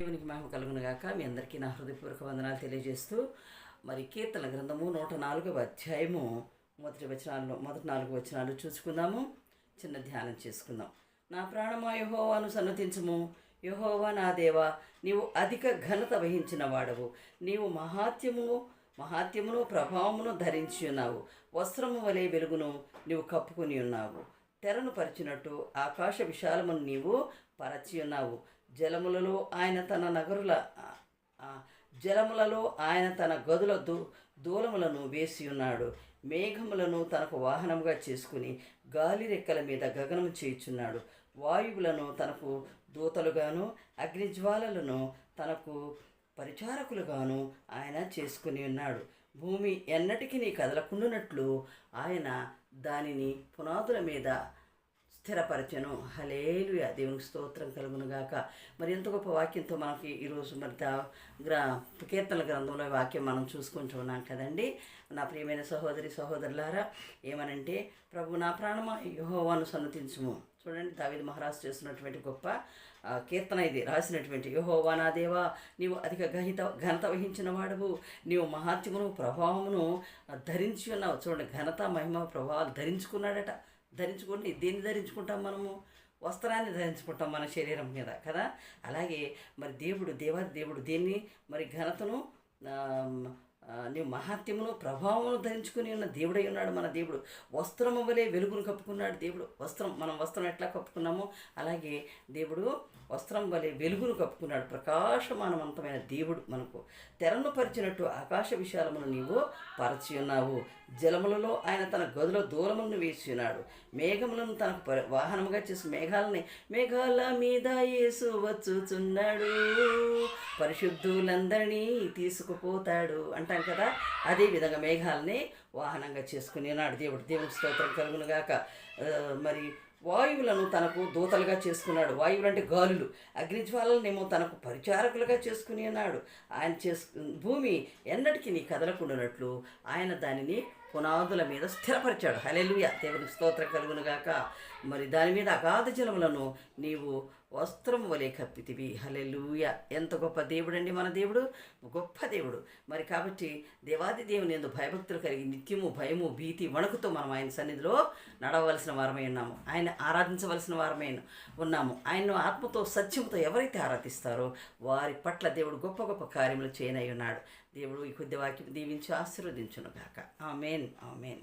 దేవునికి మహిమ కలుగును గాక. మీ అందరికీ నా హృదయపూర్వక వందనాలు తెలియజేస్తూ, మరి కీర్తన గ్రంథము 104వ అధ్యాయము మొదటి 4 వచనాలు చూసుకుందాము. చిన్న ధ్యానం చేసుకుందాం. నా ప్రాణమా యెహోవాను సన్నతించుము. యెహోవా నా దేవా, నీవు అధిక ఘనత వహించిన వాడవు. నీవు మహాత్యమును ప్రభావమును ధరించి ఉన్నావు. వస్త్రము వలె వెలుగును నీవు కప్పుకొని ఉన్నావు. తెరను పరిచినట్టు ఆకాశ విశాలమును నీవు పరచి ఉన్నావు. జలములలో ఆయన తన గదుల దూలములను వేసి ఉన్నాడు. మేఘములను తనకు వాహనముగా చేసుకుని గాలి రెక్కల మీద గగనము చేయుచున్నాడు. వాయువులను తనకు దూతలుగాను అగ్నిజ్వాలలను తనకు పరిచారకులుగాను ఆయన చేసుకుని ఉన్నాడు. భూమి ఎన్నటికీ కదలకుండునట్లు ఆయన దానిని పునాదుల మీద స్థిరపరచను. హల్లెలూయా. దేవునికి స్తోత్రం కలుగునుగాక. మరి ఎంత గొప్ప వాక్యంతో మనకి ఈరోజు మరి కీర్తనల గ్రంథంలో వాక్యం మనం చూసుకుంటూ ఉన్నాం కదండి. నా ప్రియమైన సహోదరులారా, ఏమనంటే, ప్రభు నా ప్రాణమా యెహోవాను సన్నతించుము. చూడండి, దావీదు మహారాజు చేస్తున్నటువంటి గొప్ప కీర్తన ఇది. రాసినటువంటి, యెహోవా నా దేవా, నీవు అధిక ఘనత వహించిన వాడవు. నీవు మహాత్యమును ప్రభావమును ధరించి ఉన్నావు. చూడండి, ఘనత మహిమ ప్రభావాలు ధరించుకున్నాడట. ధరించుకొని దేన్ని ధరించుకుంటాం? మనము వస్త్రాన్ని ధరించుకుంటాం మన శరీరం మీద కదా. అలాగే మరి దేవాది దేవుడు దేన్ని మరి ఘనతను నీవు మహాత్యమును ప్రభావమును ధరించుకుని ఉన్న దేవుడై ఉన్నాడు. మన దేవుడు వస్త్రము వలె వెలుగును కప్పుకున్నాడు. దేవుడు మనం వస్త్రం ఎట్లా కప్పుకున్నామో అలాగే దేవుడు వస్త్రం వలె వెలుగును కప్పుకున్నాడు. ప్రకాశమానవంతమైన దేవుడు మనకు తెరను పరిచినట్టు ఆకాశ విశాలమును నీవు పరచి ఉన్నావు. జలములలో ఆయన తన గదుల దూలములను వేసి ఉన్నాడు. మేఘములను తనకు వాహనముగా చేసి మేఘాల మీద యేసు వచ్చుచున్నాడు, పరిశుద్ధులందరినీ తీసుకుపోతాడు అంటాం కదా. అదేవిధంగా మేఘాలని వాహనంగా చేసుకుని ఉన్నాడు దేవుడు. దేవునికి స్తోత్రం కలుగునుగాక. మరి వాయువులను తనకు దూతలుగా చేసుకున్నాడు. వాయువులు అంటే గాలులు. అగ్నిజ్వాలనేమో తనకు పరిచారకులుగా చేసుకుని ఉన్నాడు. భూమి ఎన్నటికీ కదలకుండానట్లు ఆయన దానిని పునాదుల మీద స్థిరపరిచాడు. హల్లెలూయా. దేవునికి స్తోత్రం కలుగునుగాక. మరి దాని మీద అగాధ జలములను నీవు వస్త్రం వలె కప్పితివి. హల్లెలూయా. ఎంత గొప్ప దేవుడండి మన దేవుడు, గొప్ప దేవుడు. మరి కాబట్టి దేవాది దేవుని యందు భయభక్తులు కలిగి నిత్యము భయము భీతి వణుకుతో మనం ఆయన సన్నిధిలో నడవలసిన వారమై ఉన్నాము. ఆయన ఆరాధించవలసిన వారమై ఉన్నాము. ఆయన్ను ఆత్మతో సత్యంతో ఎవరైతే ఆరాధిస్తారో వారి పట్ల దేవుడు గొప్ప గొప్ప కార్యములు చేయనై ఉన్నాడు. దేవుడు ఈ కొద్ది వాక్యం దీవించి ఆశీర్వదించును గాక. ఆమేన్, ఆమేన్.